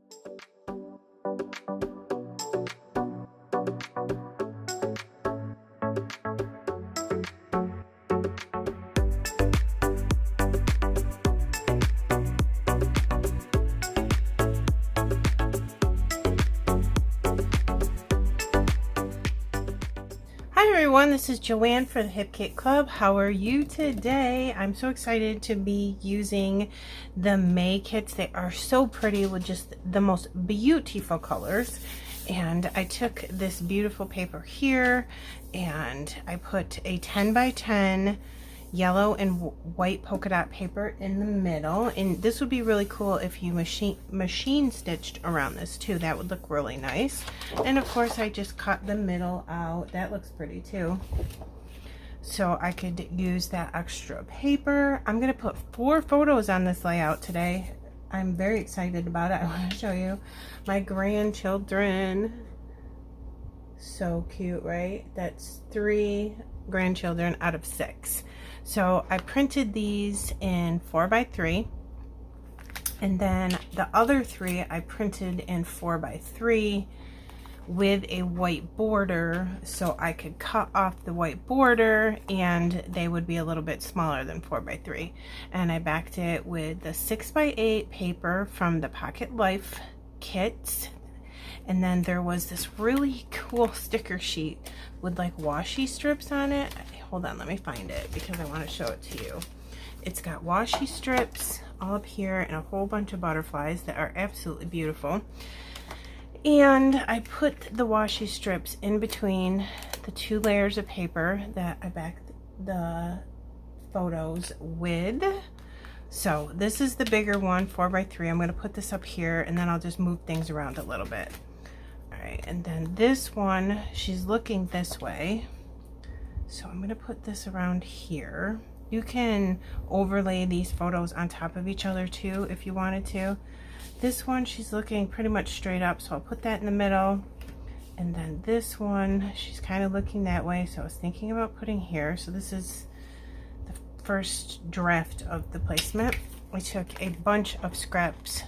Hi everyone, this is Joanne for the Hip Kit Club. How are you today? I'm so excited to be using the May kits. They are so pretty with just the most beautiful colors. And I took this beautiful paper here and I put a 10 by 10 yellow and white polka dot paper in the middle, and this would be really cool if you machine stitched around this too. That would look really nice. And of course I just cut the middle out. That looks pretty too, so I could use that extra paper. I'm gonna put 4 photos on this layout today. I'm very excited about it. I want to show you my grandchildren. So cute, right? That's 3 grandchildren out of 6. So I printed these in 4x3, and then the other 3 I printed in 4x3 with a white border, so I could cut off the white border and they would be a little bit smaller than 4x3. And I backed it with the 6x8 paper from the Pocket Life kits. And then there was this really cool sticker sheet with like washi strips on it. Hold on, let me find it because I want to show it to you. It's got washi strips all up here and a whole bunch of butterflies that are absolutely beautiful. And I put the washi strips in between the 2 layers of paper that I backed the photos with. So this is the bigger one, 4x3. I'm going to put this up here and then I'll just move things around a little bit. Alright, and then this one, she's looking this way. So I'm going to put this around here. You can overlay these photos on top of each other too if you wanted to. This one, she's looking pretty much straight up, so I'll put that in the middle. And then this one, she's kind of looking that way, so I was thinking about putting here. So this is the first draft of the placement. I took a bunch of scraps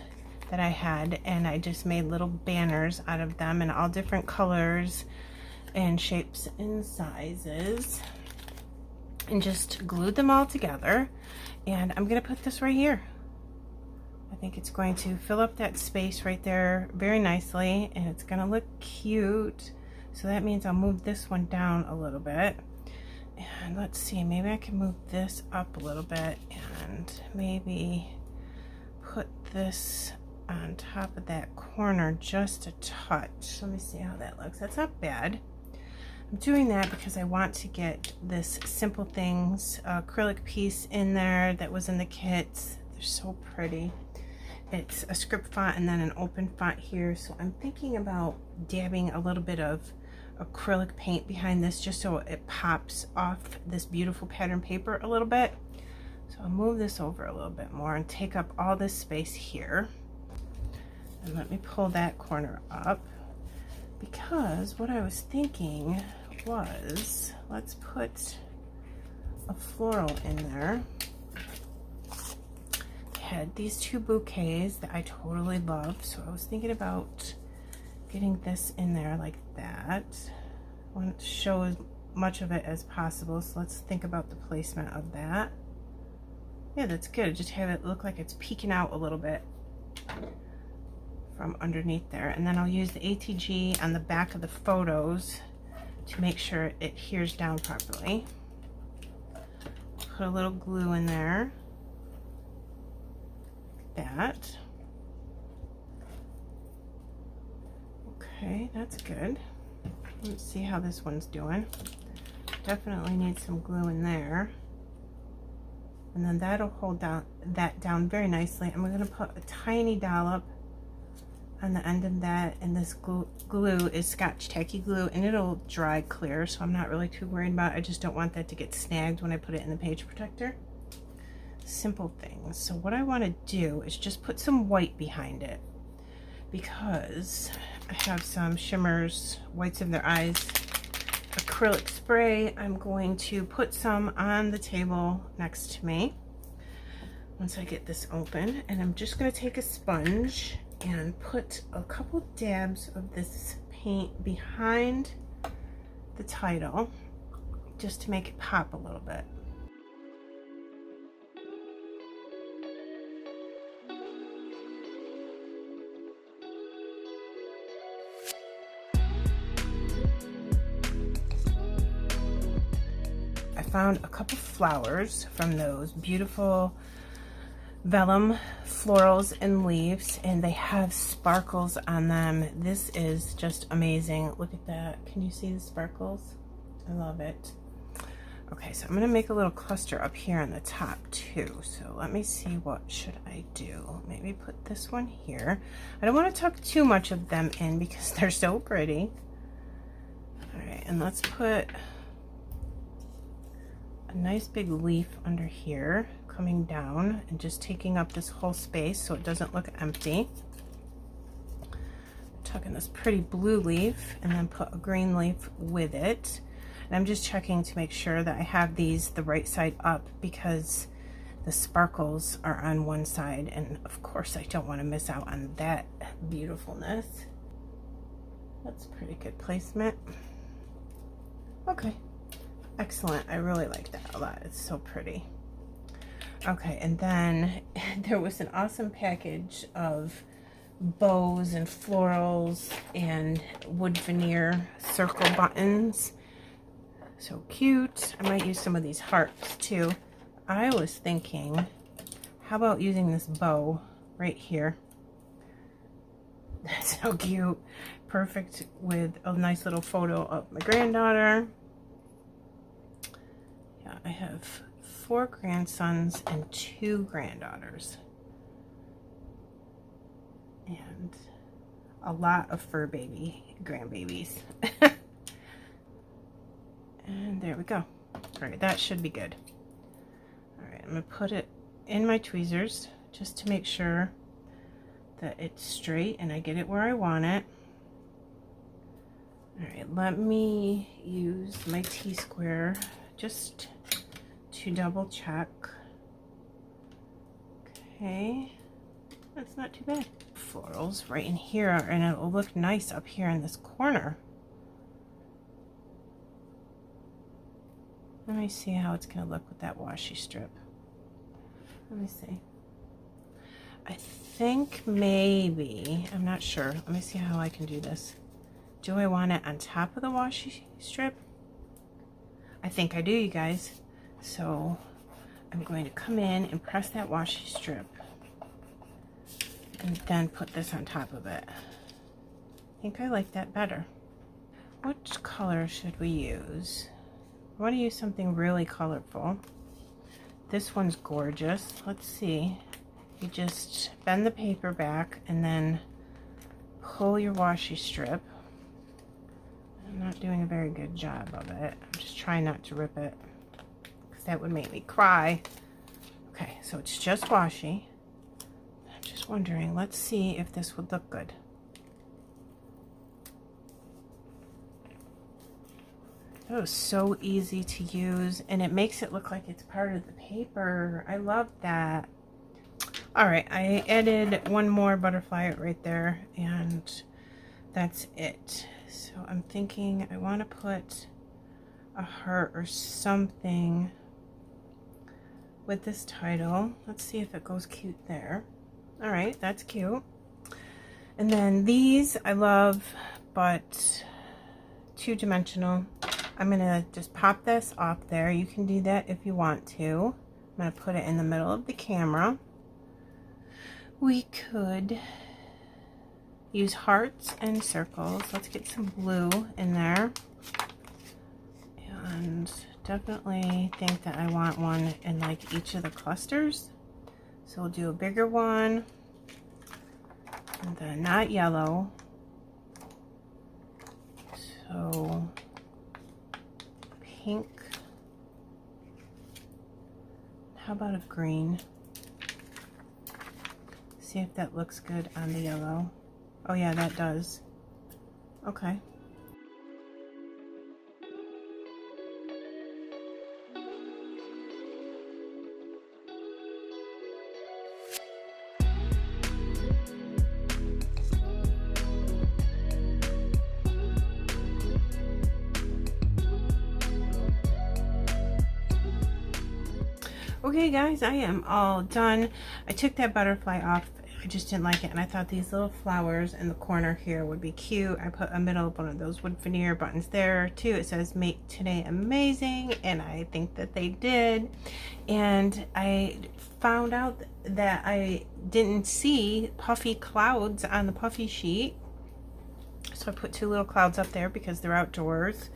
that I had and I just made little banners out of them in all different colors and shapes and sizes, and just glued them all together. And I'm gonna put this right here. I think it's going to fill up that space right there very nicely, and it's gonna look cute. So that means I'll move this one down a little bit. And let's see, maybe I can move this up a little bit and maybe put this on top of that corner just a touch. Let me see how that looks. That's not bad. I'm doing that because I want to get this Simple Things acrylic piece in there that was in the kits. They're so pretty. It's a script font and then an open font here. So I'm thinking about dabbing a little bit of acrylic paint behind this just so it pops off this beautiful pattern paper a little bit. So I'll move this over a little bit more and take up all this space here. And let me pull that corner up, because what I was thinking was, let's put a floral in there. I had these 2 bouquets that I totally love, so I was thinking about getting this in there like that. I want to show as much of it as possible, so let's think about the placement of that. Yeah, that's good. Just have it look like it's peeking out a little bit from underneath there. And then I'll use the ATG on the back of the photos to make sure it adheres down properly. Put a little glue in there. Like that. Okay, that's good. Let's see how this one's doing. Definitely need some glue in there. And then that'll hold that down very nicely. I'm going to put a tiny dollop on the end of that, and this glue is Scotch Tacky glue, and it'll dry clear, so I'm not really too worried about it. I just don't want that to get snagged when I put it in the page protector. Simple Things. So what I want to do is just put some white behind it, because I have some shimmers, whites of their eyes, acrylic spray. I'm going to put some on the table next to me once I get this open, and I'm just going to take a sponge and put a couple dabs of this paint behind the title just to make it pop a little bit. I found a couple flowers from those beautiful vellum florals and leaves, and they have sparkles on them. This is just amazing. Look at that. Can you see the sparkles? I love it. Okay, so I'm going to make a little cluster up here on the top too. So let me see, what should I do? Maybe put this one here. I don't want to tuck too much of them in because they're so pretty. All right, and let's put a nice big leaf under here coming down and just taking up this whole space so it doesn't look empty. Tuck in this pretty blue leaf and then put a green leaf with it. And I'm just checking to make sure that I have these the right side up because the sparkles are on one side, and of course I don't want to miss out on that beautifulness. That's pretty good placement. Okay, excellent. I really like that a lot. It's so pretty. Okay, and then there was an awesome package of bows and florals and wood veneer circle buttons. So cute. I might use some of these hearts too. I was thinking, how about using this bow right here? That's so cute. Perfect with a nice little photo of my granddaughter. Yeah, I have 4 grandsons and 2 granddaughters. And a lot of fur baby grandbabies. And there we go. All right, that should be good. All right, I'm gonna put it in my tweezers just to make sure that it's straight and I get it where I want it. All right, let me use my T-square just to double check. Okay, that's not too bad. Florals right in here, and it'll look nice up here in this corner. Let me see how it's going to look with that washi strip. Let me see. I think maybe, I'm not sure. Let me see how I can do this. Do I want it on top of the washi strip? I think I do, you guys. So I'm going to come in and press that washi strip and then put this on top of it. I think I like that better. Which color should we use? I want to use something really colorful. This one's gorgeous. Let's see. You just bend the paper back and then pull your washi strip. I'm not doing a very good job of it. I'm just trying not to rip it because that would make me cry. Okay, so it's just washi. I'm just wondering, let's see if this would look good. That was so easy to use, and it makes it look like it's part of the paper. I love that. All right, I added one more butterfly right there, and that's it. So I'm thinking I want to put a heart or something with this title. Let's see if it goes cute there. All right, that's cute. And then these I love, but 2-dimensional. I'm gonna just pop this off there. You can do that if you want to. I'm gonna put it in the middle of the camera. We could use hearts and circles. Let's get some blue in there. And definitely think that I want one in like each of the clusters. So we'll do a bigger one. And then not yellow. So pink. How about a green? See if that looks good on the yellow. Oh yeah, that does. Okay. Okay guys, I am all done. I took that butterfly off. I just didn't like it, and I thought these little flowers in the corner here would be cute. I put a middle of one of those wood veneer buttons there too. It says make today amazing, and I think that they did. And I found out that I didn't see puffy clouds on the puffy sheet, so I put two little clouds up there because they're outdoors,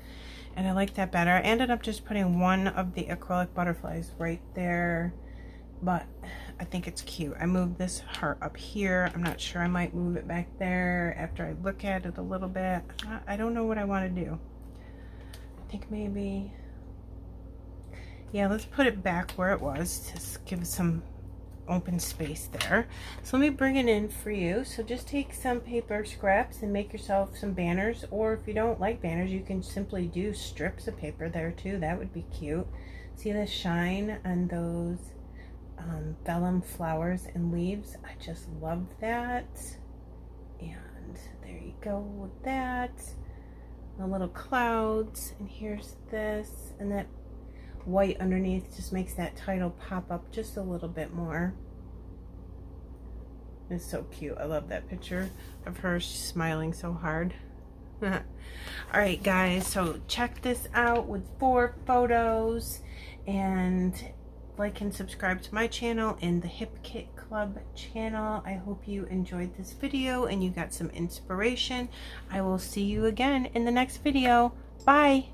and I like that better. I ended up just putting one of the acrylic butterflies right there, but I think it's cute. I moved this heart up here. I'm not sure. I might move it back there after I look at it a little bit. I don't know what I want to do. I think maybe, yeah, let's put it back where it was to give some open space there. So let me bring it in for you. So just take some paper scraps and make yourself some banners, or if you don't like banners, you can simply do strips of paper there too. That would be cute. See the shine on those vellum flowers and leaves? I just love that. And there you go with that. The little clouds, and here's this, and that white underneath just makes that title pop up just a little bit more. It's so cute. I love that picture of her. She's smiling so hard. All right guys, so check this out with 4 photos, and like and subscribe to my channel and the Hip Kit Club channel. I hope you enjoyed this video and you got some inspiration. I will see you again in the next video. Bye.